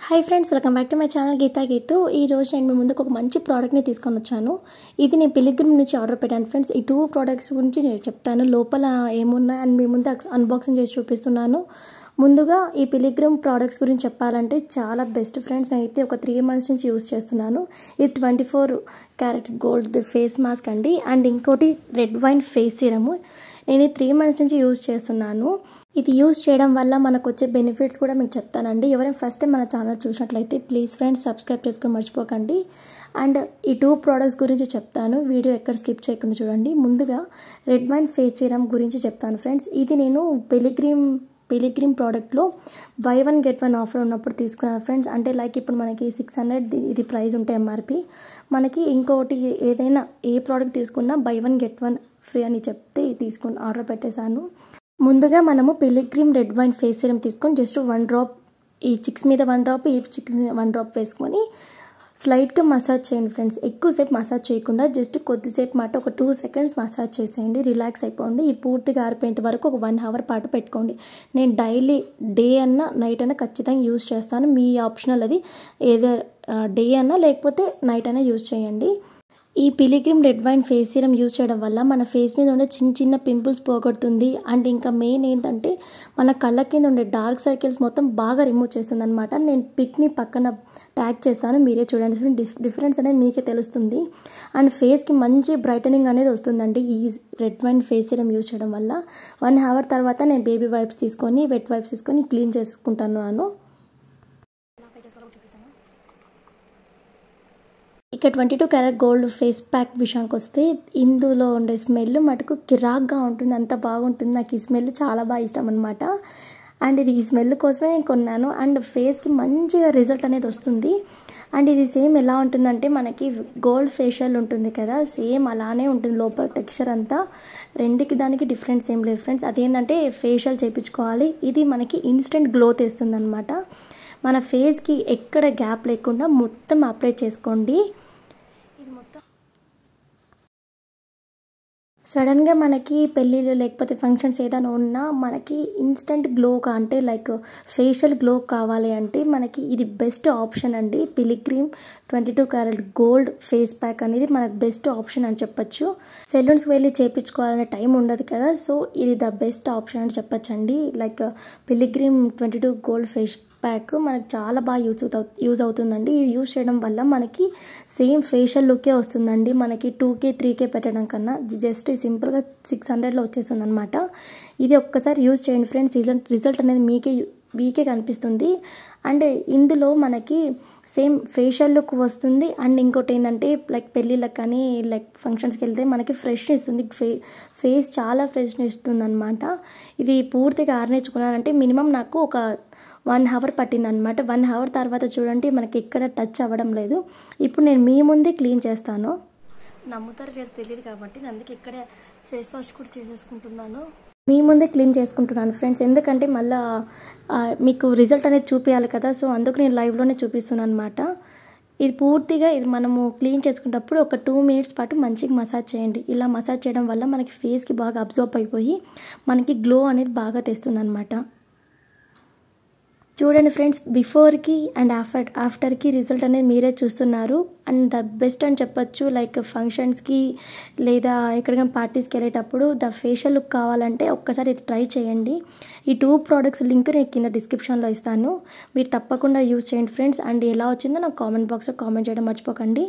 Hi friends, welcome back to my channel Geetha Geethu. ఈ రోజు నేను మీ ముందుకు ఒక మంచి ప్రోడక్ట్ని తీసుకొని వచ్చాను. ఇది నేను పిలిగ్రిమ్ నుంచి ఆర్డర్ పెట్టాను ఫ్రెండ్స్. ఈ 2 ప్రోడక్ట్స్ గురించి నేను చెప్తాను, లోపల ఏమున్నాయి అని మీ ముందు అన్బాక్సింగ్ చేసి చూపిస్తున్నాను. ముందుగా ఈ పిలిగ్రిమ్ ప్రోడక్ట్స్ గురించి చెప్పాలంటే చాలా బెస్ట్ ఫ్రెండ్స్. నేనైతే ఒక 3 months నుంచి యూస్ చేస్తున్నాను. ఇది 24 క్యారెట్స్ గోల్డ్ ఫేస్ మాస్క్ అండి, అండ్ ఇంకోటి రెడ్ వైన్ ఫేస్ సీరము. నేను 3 months నుంచి యూస్ చేస్తున్నాను. ఇది యూస్ చేయడం వల్ల మనకు వచ్చే బెనిఫిట్స్ కూడా మీకు చెప్తానండి. ఎవరైనా ఫస్ట్ టైం మన ఛానల్ చూసినట్లయితే ప్లీజ్ ఫ్రెండ్స్ సబ్స్క్రైబ్ చేసుకొని మర్చిపోకండి. అండ్ ఈ 2 ప్రోడక్ట్స్ గురించి చెప్తాను, వీడియో ఎక్కడ స్కిప్ చేయకుండా చూడండి. ముందుగా రెడ్ వైన్ ఫేస్ సీరం గురించి చెప్తాను ఫ్రెండ్స్. ఇది నేను పిలిగ్రిమ్ ప్రోడక్ట్లో బై 1 get 1 ఆఫర్ ఉన్నప్పుడు తీసుకున్నాను ఫ్రెండ్స్. అంటే లైక్ ఇప్పుడు మనకి 600 ఇది ప్రైస్ ఉంటే ఎంఆర్పి, మనకి ఇంకోటి ఏదైనా ఏ ప్రోడక్ట్ తీసుకున్నా బై 1 get 1 ఫ్రీ అని చెప్తే తీసుకుని ఆర్డర్ పెట్టేశాను. ముందుగా మనము pilgrim red wine face serum తీసుకొని జస్ట్ 1 drop ఈ చిక్స్ మీద 1 drop, ఈ చిక్స్ 1 drop వేసుకొని స్లైట్గా మసాజ్ చేయండి ఫ్రెండ్స్. ఎక్కువసేపు మసాజ్ చేయకుండా జస్ట్ కొద్దిసేపు మాట ఒక 2 seconds మసాజ్ చేసేయండి, రిలాక్స్ అయిపోండి. ఇది పూర్తిగా ఆరిపోయేంత వరకు ఒక 1 hour పాటు పెట్టుకోండి. నేను డైలీ డే అన్నా నైట్ అన్నా ఖచ్చితంగా యూజ్ చేస్తాను, మీ ఆప్షనల్ అది. ఏదో డే అన్నా లేకపోతే నైట్ అయినా యూజ్ చేయండి. ఈ pilgrim red wine face serum use చేయడం వల్ల మన ఫేస్ మీద ఉండే చిన్న చిన్న పింపుల్స్ పోగొడుతుంది. అండ్ ఇంకా మెయిన్ ఏంటంటే మన కళ్ళ కింద ఉండే డార్క్ సర్కిల్స్ మొత్తం బాగా రిమూవ్ చేస్తుంది అనమాట. నేను పిక్ని పక్కన ట్యాగ్ చేస్తాను, మీరే చూడండి. డిఫరెన్స్ అనేది మీకే తెలుస్తుంది. అండ్ ఫేస్కి మంచి బ్రైటనింగ్ అనేది వస్తుందండి ఈ red wine face serum use చేయడం వల్ల. 1 hour తర్వాత నేను బేబీ వైప్స్ తీసుకొని వెట్ వైప్స్ తీసుకొని క్లీన్ చేసుకుంటున్నాను. ఇక 22 క్యారెట్ గోల్డ్ ఫేస్ ప్యాక్ విషయానికి వస్తే ఇందులో ఉండే స్మెల్ మటుకు కిరాక్గా ఉంటుంది, అంత బాగుంటుంది. నాకు ఈ స్మెల్ చాలా బాగా ఇష్టం అనమాట. అండ్ ఇది ఈ స్మెల్ కోసమే నేను కొన్నాను. అండ్ ఫేస్కి మంచిగా రిజల్ట్ అనేది వస్తుంది. అండ్ ఇది సేమ్ ఎలా ఉంటుందంటే మనకి గోల్డ్ ఫేషియల్ ఉంటుంది కదా, సేమ్ అలానే ఉంటుంది లోపల టెక్స్చర్ అంతా. రెండుకి దానికి డిఫరెన్స్ ఏం లేదు ఫ్రెండ్స్. అదేంటంటే ఫేషియల్ చేయించుకోవాలి. ఇది మనకి ఇన్స్టెంట్ గ్లో తెస్తుంది అనమాట. మన ఫేస్కి ఎక్కడ గ్యాప్ లేకుండా మొత్తం అప్లై చేసుకోండి. ఇది మొత్తం సడన్గా మనకి పెళ్ళిళ్ళు లేకపోతే ఫంక్షన్స్ ఏదైనా ఉన్నా మనకి ఇన్స్టెంట్ గ్లోగా అంటే లైక్ ఫేషియల్ గ్లో కావాలి అంటే మనకి ఇది బెస్ట్ ఆప్షన్ అండి. Pilgrim 22 carat gold face pack అనేది మనకు బెస్ట్ ఆప్షన్ అని చెప్పొచ్చు. సెలూన్స్కి వెళ్ళి చేయించుకోవాలనే టైం ఉండదు కదా, సో ఇది ద బెస్ట్ ఆప్షన్ అని చెప్పొచ్చండి. Like pilgrim 22 gold face pack మనకు చాలా బాగా యూజ్ అవుతుందండి. ఇది యూజ్ చేయడం వల్ల మనకి సేమ్ ఫేషియల్ లుక్కే వస్తుందండి. మనకి 2K 3K పెట్టడం కన్నా జస్ట్ సింపుల్గా 600లో వచ్చేస్తుంది అనమాట. ఇది ఒక్కసారి యూజ్ చేయండి ఫ్రెండ్స్, రిజల్ట్ అనేది మీకే కనిపిస్తుంది. అండ్ ఇందులో మనకి సేమ్ ఫేషియల్ లుక్ వస్తుంది. అండ్ ఇంకోటి ఏంటంటే లైక్ పెళ్ళిళ్ళకి కానీ లైక్ ఫంక్షన్స్కి వెళ్తే మనకి ఫ్రెష్ ఇస్తుంది, ఫేస్ చాలా ఫ్రెష్నెస్ ఇస్తుంది అనమాట. ఇది పూర్తిగా ఆరనించుకున్నానంటే మినిమం నాకు ఒక 1 hour పట్టింది అనమాట. 1 hour తర్వాత చూడండి మనకి ఎక్కడ టచ్ అవ్వడం లేదు. ఇప్పుడు నేను మీ ముందే క్లీన్ చేస్తాను. నమ్ముతారు లేదు తెలియదు కాబట్టి అందుకే ఇక్కడే ఫేస్ వాష్ కూడా చేసేసుకుంటున్నాను, మీ ముందే క్లీన్ చేసుకుంటున్నాను ఫ్రెండ్స్. ఎందుకంటే మళ్ళీ మీకు రిజల్ట్ అనేది చూపించాలి కదా, సో అందుకు నేను లైవ్లోనే చూపిస్తున్నాను అనమాట. ఇది పూర్తిగా ఇది మనము క్లీన్ చేసుకునేటప్పుడు ఒక 2 minutes పాటు మంచిగా మసాజ్ చేయండి. ఇలా మసాజ్ చేయడం వల్ల మనకి ఫేస్కి బాగా అబ్జర్వ్ అయిపోయి మనకి గ్లో అనేది బాగా తెస్తుంది అనమాట. చూడండి ఫ్రెండ్స్, బిఫోర్కి అండ్ ఆఫ్టర్కి రిజల్ట్ అనేది మీరే చూస్తున్నారు. అండ్ ద బెస్ట్ అని చెప్పొచ్చు. లైక్ ఫంక్షన్స్కి లేదా ఎక్కడికైనా పార్టీస్కి వెళ్ళేటప్పుడు ద ఫేషియల్ లుక్ కావాలంటే ఒక్కసారి ఇది ట్రై చేయండి. ఈ 2 ప్రోడక్ట్స్ లింక్ నేను కింద డిస్క్రిప్షన్లో ఇస్తాను, మీరు తప్పకుండా యూజ్ చేయండి ఫ్రెండ్స్. అండ్ ఎలా వచ్చిందో నాకు కామెంట్ బాక్స్లో కామెంట్ చేయడం మర్చిపోకండి.